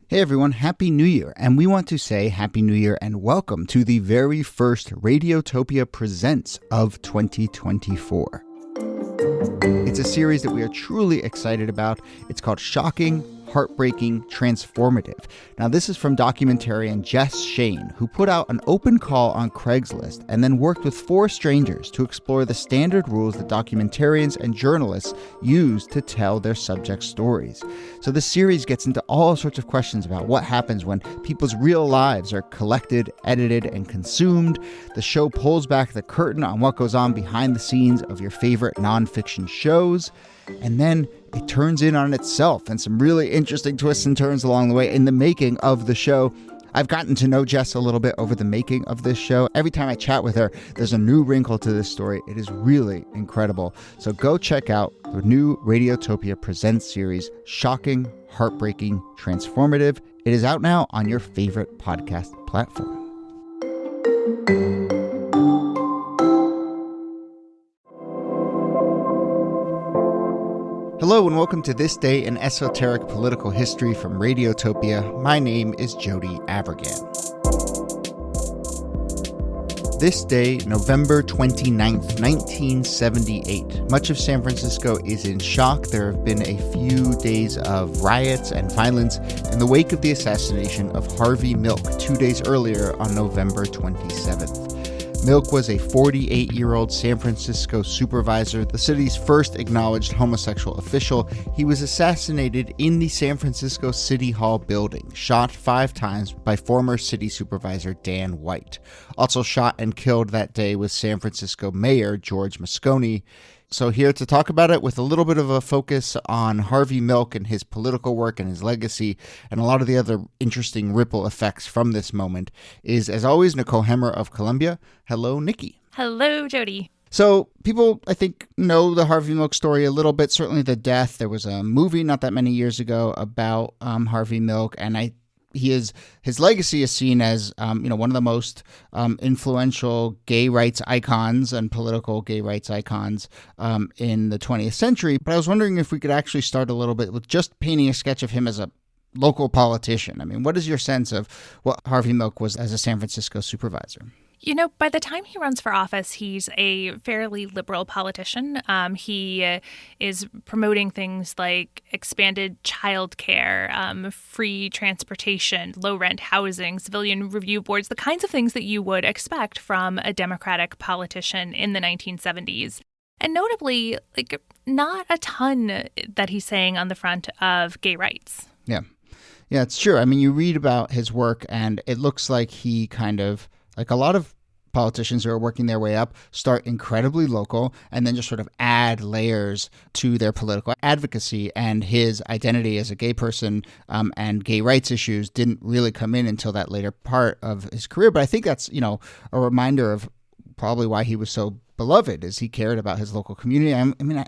Hey everyone, Happy New Year, and we want to say Happy New Year and welcome to the very first Radiotopia Presents of 2024. It's a series that we are truly excited about. It's called Shocking, Heartbreaking, Transformative. Now, this is from documentarian Jess Shane, who put out an open call on Craigslist and then worked with 4 strangers to explore the standard rules that documentarians and journalists use to tell their subject stories. So this series gets into all sorts of questions about what happens when people's real lives are collected, edited, and consumed. The show pulls back the curtain on what goes on behind the scenes of your favorite nonfiction shows. And then it turns in on itself and some really interesting twists and turns along the way in the making of the show. I've gotten to know Jess a little bit over the making of this show. Every time I chat with her, there's a new wrinkle to this story. It is really incredible. So go check out the new Radiotopia Presents series, Shocking, Heartbreaking, Transformative. It is out now on your favorite podcast platform. Hello and welcome to This Day in Esoteric Political History from Radiotopia. My name is Jody Avirgan. This day, November 29th, 1978. Much of San Francisco is in shock. There have been a few days of riots and violence in the wake of the assassination of Harvey Milk 2 days earlier on November 27th. Milk was a 48-year-old San Francisco supervisor, the city's first acknowledged homosexual official. He was assassinated in the San Francisco City Hall building, shot 5 times by former city supervisor Dan White. Also shot and killed that day was San Francisco Mayor George Moscone. So here to talk about it with a little bit of a focus on Harvey Milk and his political work and his legacy and a lot of the other interesting ripple effects from this moment is, as always, Nicole Hemmer of Columbia. Hello, Niki. Hello, Jody. So people, I think, know the Harvey Milk story a little bit, certainly the death. There was a movie not that many years ago about Harvey Milk, and his legacy is seen as one of the most influential gay rights icons and political gay rights icons in the 20th century. But I was wondering if we could actually start a little bit with just painting a sketch of him as a local politician. I mean, what is your sense of what Harvey Milk was as a San Francisco supervisor? You know, by the time he runs for office, he's a fairly liberal politician. He is promoting things like expanded childcare, free transportation, low-rent housing, civilian review boards, the kinds of things that you would expect from a Democratic politician in the 1970s. And notably, not a ton that he's saying on the front of gay rights. Yeah, it's true. I mean, you read about his work, and it looks like he kind of, like a lot of politicians who are working their way up, start incredibly local and then just sort of add layers to their political advocacy. And his identity as a gay person and gay rights issues didn't really come in until that later part of his career. But I think that's, a reminder of probably why he was so beloved, is he cared about his local community. I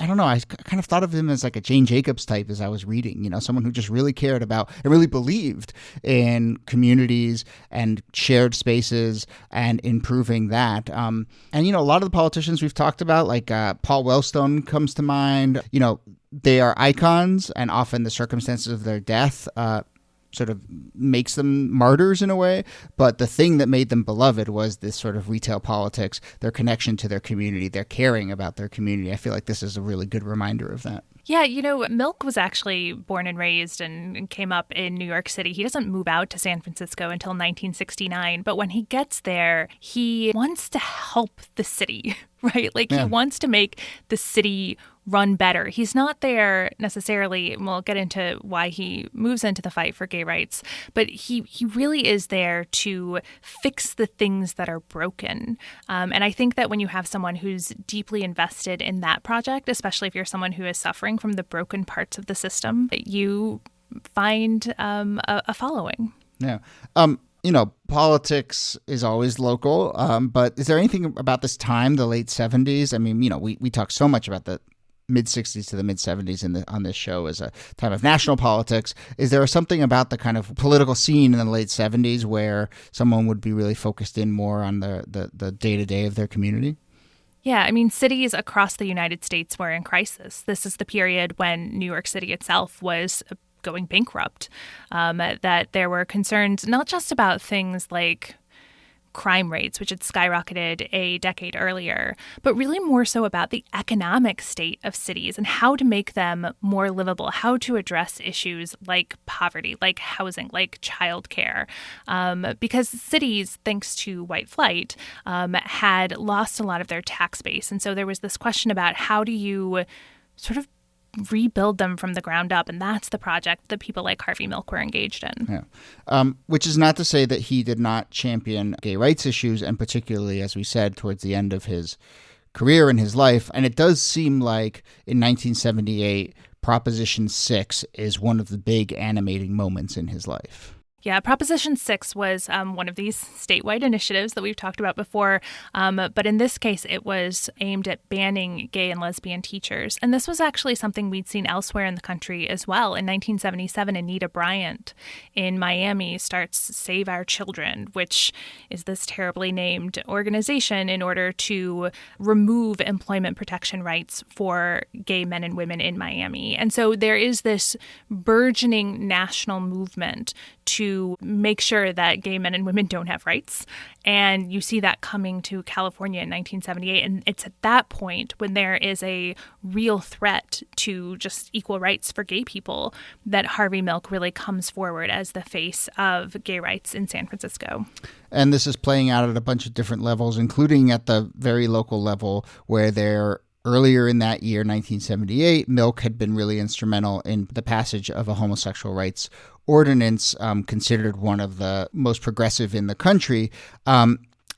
don't know. I kind of thought of him as like a Jane Jacobs type as I was reading, someone who just really cared about and really believed in communities and shared spaces and improving that. And a lot of the politicians we've talked about, like Paul Wellstone comes to mind, they are icons, and often the circumstances of their death sort of makes them martyrs in a way. But the thing that made them beloved was this sort of retail politics, their connection to their community, their caring about their community. I feel like this is a really good reminder of that. Yeah, Milk was actually born and raised and came up in New York City. He doesn't move out to San Francisco until 1969. But when he gets there, he wants to help the city, right? He wants to make the city run better. He's not there necessarily, and we'll get into why he moves into the fight for gay rights, but he really is there to fix the things that are broken. And I think that when you have someone who's deeply invested in that project, especially if you're someone who is suffering from the broken parts of the system, you find a following. Yeah. Politics is always local, but is there anything about this time, the late 70s? I mean, we talk so much about the mid-60s to the mid-70s on this show as a time of national politics. Is there something about the kind of political scene in the late 70s where someone would be really focused in more on the day-to-day of their community? Yeah, I mean, cities across the United States were in crisis. This is the period when New York City itself was going bankrupt, that there were concerns not just about things like crime rates, which had skyrocketed a decade earlier, but really more so about the economic state of cities and how to make them more livable, how to address issues like poverty, like housing, like childcare. Because cities, thanks to white flight, had lost a lot of their tax base. And so there was this question about how do you sort of rebuild them from the ground up. And that's the project that people like Harvey Milk were engaged in. Yeah. Which is not to say that he did not champion gay rights issues, and particularly, as we said, towards the end of his career and his life. And it does seem like in 1978, Proposition 6 is one of the big animating moments in his life. Yeah, Proposition 6 was one of these statewide initiatives that we've talked about before. But in this case, it was aimed at banning gay and lesbian teachers. And this was actually something we'd seen elsewhere in the country as well. In 1977, Anita Bryant in Miami starts Save Our Children, which is this terribly named organization in order to remove employment protection rights for gay men and women in Miami. And so there is this burgeoning national movement to make sure that gay men and women don't have rights. And you see that coming to California in 1978. And it's at that point when there is a real threat to just equal rights for gay people that Harvey Milk really comes forward as the face of gay rights in San Francisco. And this is playing out at a bunch of different levels, including at the very local level where they're earlier in that year, 1978, Milk had been really instrumental in the passage of a homosexual rights ordinance, considered one of the most progressive in the country.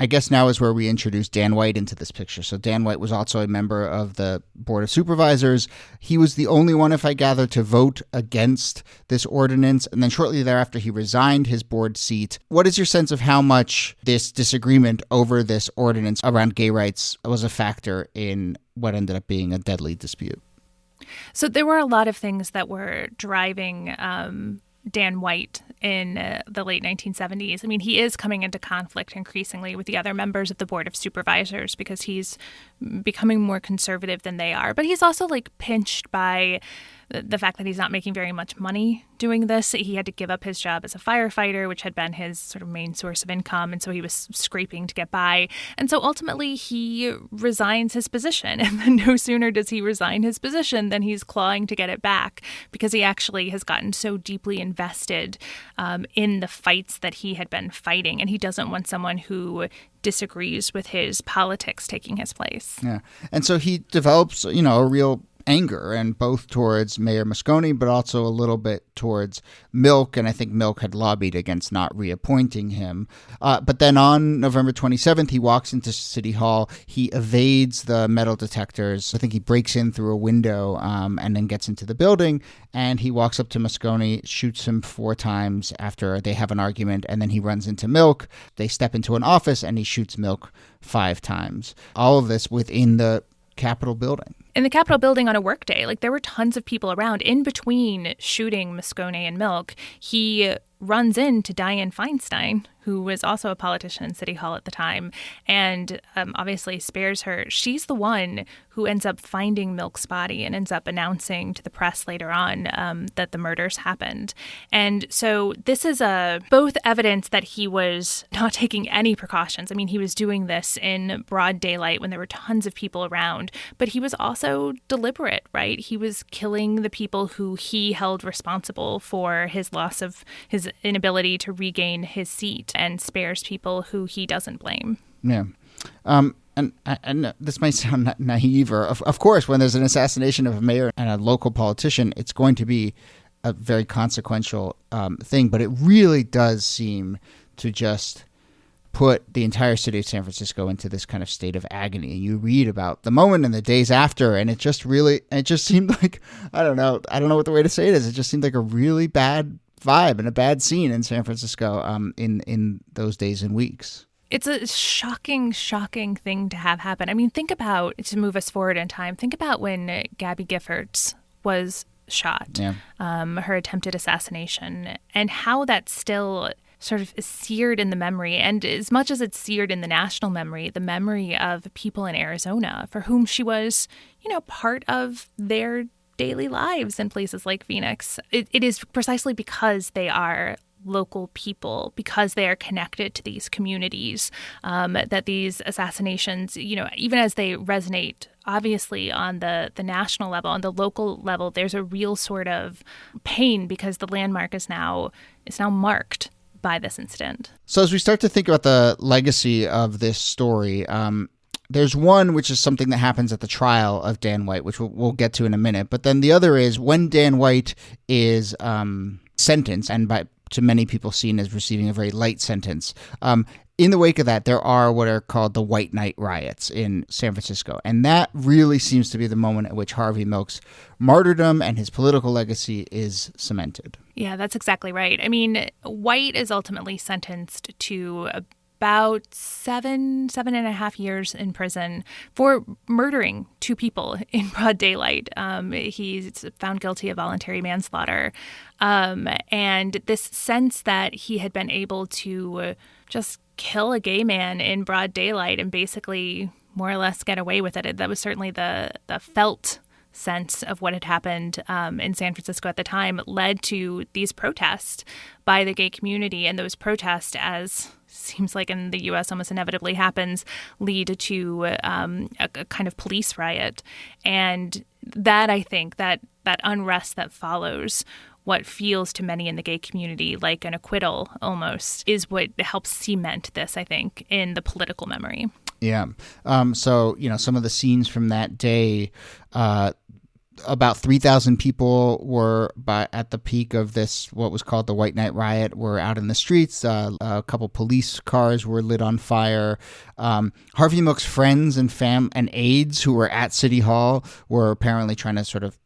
I guess now is where we introduce Dan White into this picture. So Dan White was also a member of the Board of Supervisors. He was the only one, if I gather, to vote against this ordinance. And then shortly thereafter, he resigned his board seat. What is your sense of how much this disagreement over this ordinance around gay rights was a factor in what ended up being a deadly dispute? So there were a lot of things that were driving Dan White in the late 1970s. I mean, he is coming into conflict increasingly with the other members of the Board of Supervisors because he's becoming more conservative than they are. But he's also pinched by the fact that he's not making very much money doing this. He had to give up his job as a firefighter, which had been his sort of main source of income. And so he was scraping to get by. And so ultimately he resigns his position. And then no sooner does he resign his position than he's clawing to get it back because he actually has gotten so deeply invested in the fights that he had been fighting. And he doesn't want someone who disagrees with his politics taking his place. Yeah. And so he develops, a real anger, and both towards Mayor Moscone, but also a little bit towards Milk. And I think Milk had lobbied against not reappointing him. But then on November 27th, he walks into City Hall. He evades the metal detectors. I think he breaks in through a window and then gets into the building. And he walks up to Moscone, shoots him 4 times after they have an argument. And then he runs into Milk. They step into an office and he shoots Milk 5 times. All of this within the Capitol building. In the Capitol building on a workday, there were tons of people around. In between shooting Moscone and Milk, he runs into Dianne Feinstein, who was also a politician in City Hall at the time, and obviously spares her. She's the one who ends up finding Milk's body and ends up announcing to the press later on that the murders happened. And so this is both evidence that he was not taking any precautions. I mean, he was doing this in broad daylight when there were tons of people around, but he was also deliberate, right? He was killing the people who he held responsible for his loss of his inability to regain his seat, and spares people who he doesn't blame. Yeah. And this might sound naive, or of course, when there's an assassination of a mayor and a local politician, it's going to be a very consequential thing. But it really does seem to just put the entire city of San Francisco into this kind of state of agony. And you read about the moment and the days after, and it just seemed like, I don't know what the way to say it is. It just seemed like a really bad vibe and a bad scene in San Francisco in those days and weeks. It's a shocking thing to have happen. I mean, think about, to move us forward in time, think about when Gabby Giffords was shot, yeah. Her attempted assassination, and how that still sort of is seared in the memory. And as much as it's seared in the national memory, the memory of people in Arizona for whom she was, part of their daily lives in places like Phoenix. It is precisely because they are local people, because they are connected to these communities, that these assassinations, even as they resonate obviously on the national level, on the local level, there's a real sort of pain because the landmark is now marked by this incident. So as we start to think about the legacy of this story, there's one which is something that happens at the trial of Dan White, which we'll get to in a minute. But then the other is when Dan White is sentenced, and to many people seen as receiving a very light sentence. In the wake of that, there are what are called the White Night riots in San Francisco. And that really seems to be the moment at which Harvey Milk's martyrdom and his political legacy is cemented. Yeah, that's exactly right. I mean, White is ultimately sentenced to about 7.5 years in prison for murdering two people in broad daylight. He's found guilty of voluntary manslaughter. And this sense that he had been able to just kill a gay man in broad daylight and basically more or less get away with it. That was certainly the felt sense of what had happened in San Francisco at the time, led to these protests by the gay community. And those protests, as seems like in the U.S. almost inevitably happens, lead to a kind of police riot. And that, I think, that unrest that follows what feels to many in the gay community like an acquittal almost is what helps cement this, I think, in the political memory. Yeah. So, some of the scenes from that day, about 3,000 people were at the peak of this, what was called the White Night Riot, were out in the streets. A couple police cars were lit on fire. Harvey Milk's friends and aides who were at City Hall were apparently trying to sort of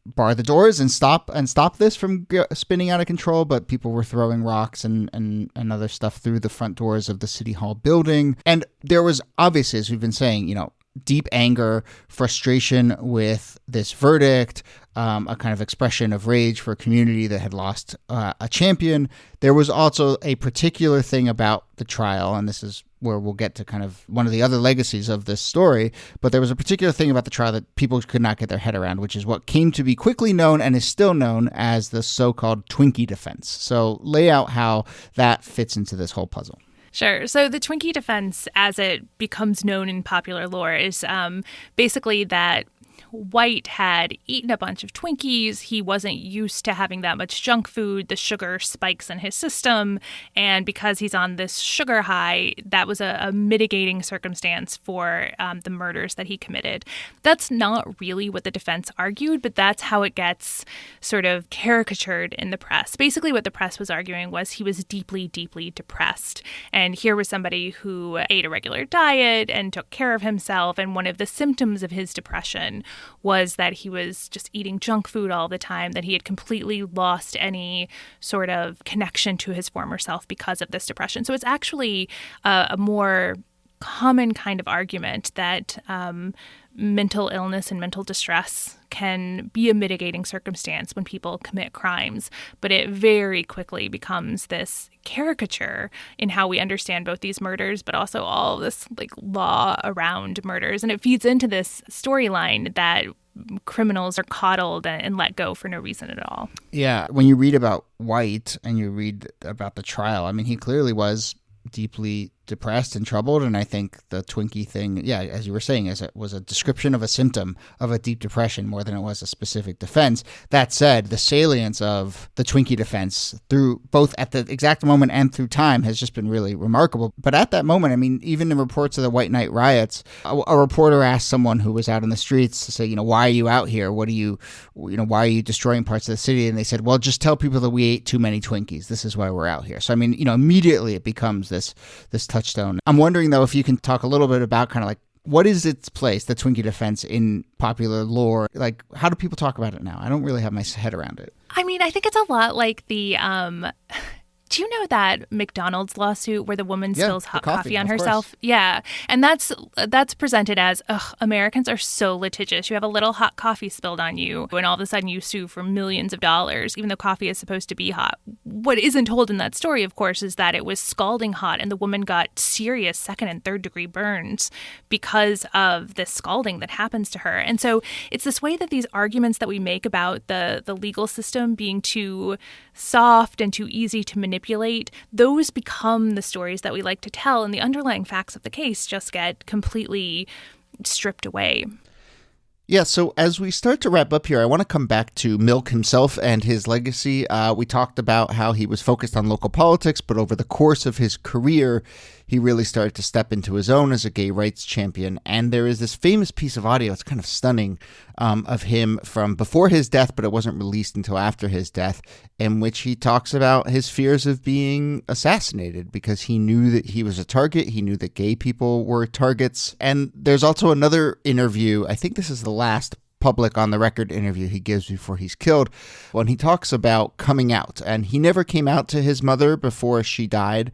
bar the doors and stop this from spinning out of control, but people were throwing rocks and other stuff through the front doors of the City Hall building. And there was obviously, as we've been saying, deep anger, frustration with this verdict, a kind of expression of rage for a community that had lost a champion. There was also a particular thing about the trial, and this is where we'll get to kind of one of the other legacies of this story, but there was a particular thing about the trial that people could not get their head around, which is what came to be quickly known and is still known as the so-called Twinkie Defense. So lay out how that fits into this whole puzzle. Sure. So the Twinkie Defense, as it becomes known in popular lore, is basically that White had eaten a bunch of Twinkies. He wasn't used to having that much junk food. The sugar spikes in his system. And because he's on this sugar high, that was a mitigating circumstance for the murders that he committed. That's not really what the defense argued, but that's how it gets sort of caricatured in the press. Basically, what the press was arguing was he was deeply, deeply depressed. And here was somebody who ate a regular diet and took care of himself. And one of the symptoms of his depression was that he was just eating junk food all the time, that he had completely lost any sort of connection to his former self because of this depression. So it's actually a more common kind of argument that mental illness and mental distress can be a mitigating circumstance when people commit crimes, but it very quickly becomes this caricature in how we understand both these murders, but also all this law around murders. And it feeds into this storyline that criminals are coddled and let go for no reason at all. Yeah. When you read about White and you read about the trial, I mean, he clearly was deeply depressed and troubled, and I think the Twinkie thing, as you were saying, was a description of a symptom of a deep depression more than it was a specific defense. That said, the salience of the Twinkie defense through both at the exact moment and through time has just been really remarkable. But at that moment, I mean, even in reports of the White Night riots, a reporter asked someone who was out in the streets to say, why are you out here? What are you, why are you destroying parts of the city? And they said, well, just tell people that we ate too many Twinkies. This is why we're out here. So I mean, immediately it becomes this touchstone. I'm wondering, though, if you can talk a little bit about kind of what is its place, the Twinkie Defense, in popular lore? How do people talk about it now? I don't really have my head around it. I mean, I think it's a lot like the Do you know that McDonald's lawsuit where the woman spills hot coffee on herself? Course. Yeah. And that's presented as, Americans are so litigious. You have a little hot coffee spilled on you, and all of a sudden you sue for millions of dollars, even though coffee is supposed to be hot. What isn't told in that story, of course, is that it was scalding hot, and the woman got serious second and third degree burns because of the scalding that happens to her. And so it's this way that these arguments that we make about the legal system being too soft and too easy to manipulate, those become the stories that we like to tell, and the underlying facts of the case just get completely stripped away. Yeah, so as we start to wrap up here, I want to come back to Milk himself and his legacy. We talked about how he was focused on local politics, but over the course of his career, he really started to step into his own as a gay rights champion. And there is this famous piece of audio, it's kind of stunning, of him from before his death, but it wasn't released until after his death, in which he talks about his fears of being assassinated because he knew that he was a target. He knew that gay people were targets. And there's also another interview, I think this is the last public on the record interview he gives before he's killed, when he talks about coming out. And he never came out to his mother before she died.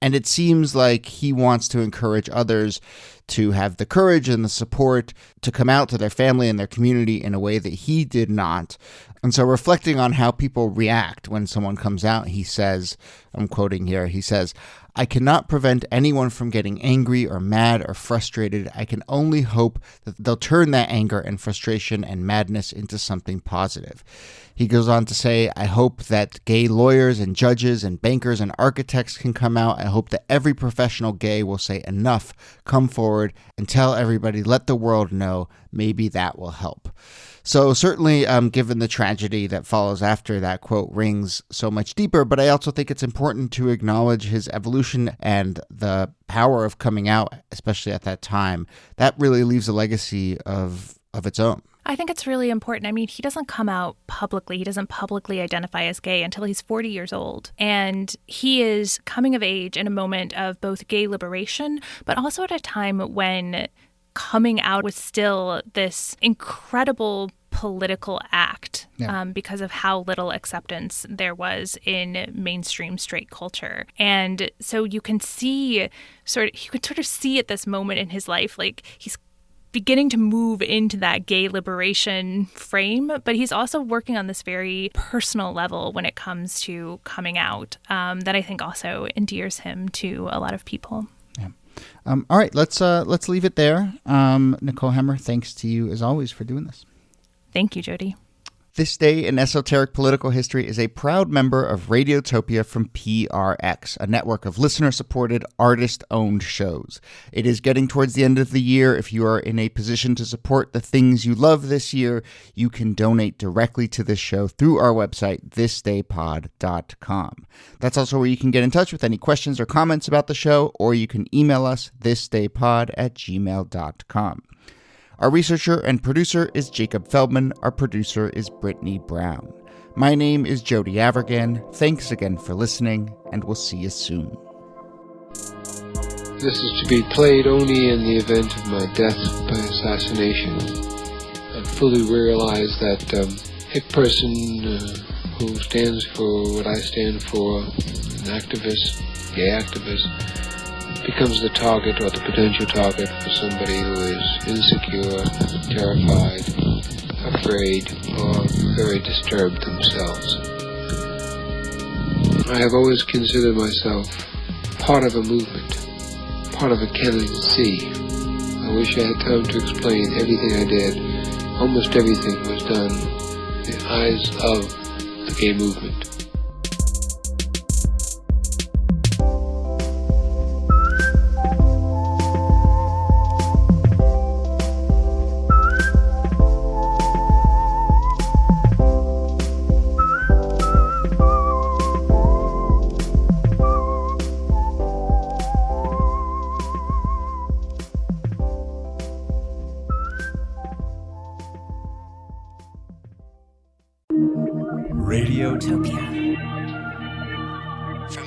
And it seems like he wants to encourage others to have the courage and the support to come out to their family and their community in a way that he did not. And so reflecting on how people react when someone comes out, he says, I'm quoting here, he says, "I cannot prevent anyone from getting angry or mad or frustrated. I can only hope that they'll turn that anger and frustration and madness into something positive." He goes on to say, "I hope that gay lawyers and judges and bankers and architects can come out. I hope that every professional gay will say enough, come forward and tell everybody, let the world know. Maybe that will help." So certainly, given the tragedy that follows after that quote rings so much deeper, but I also think it's important to acknowledge his evolution and the power of coming out, especially at that time. That really leaves a legacy of its own. I think it's really important. I mean, he doesn't come out publicly. He doesn't publicly identify as gay until he's 40 years old. And he is coming of age in a moment of both gay liberation, but also at a time when coming out was still this incredible political act because of how little acceptance there was in mainstream straight culture. And so you can sort of see at this moment in his life, like he's beginning to move into that gay liberation frame, but he's also working on this very personal level when it comes to coming out that I think also endears him to a lot of people. Yeah. All right, let's leave it there. Nicole Hemmer, thanks to you as always for doing this. Thank you, Jody. This Day in Esoteric Political History is a proud member of Radiotopia from PRX, a network of listener-supported, artist-owned shows. It is getting towards the end of the year. If you are in a position to support the things you love this year, you can donate directly to this show through our website, thisdaypod.com. That's also where you can get in touch with any questions or comments about the show, or you can email us, thisdaypod@gmail.com. Our researcher and producer is Jacob Feldman. Our producer is Brittany Brown. My name is Jody Avergan. Thanks again for listening, and we'll see you soon. This is to be played only in the event of my death by assassination. I fully realize that a person who stands for what I stand for, an activist, gay activist, becomes the target or the potential target for somebody who is insecure, terrified, afraid, or very disturbed themselves. I have always considered myself part of a movement, part of a candidacy. I wish I had time to explain everything I did. Almost everything was done in the eyes of the gay movement. Radiotopia from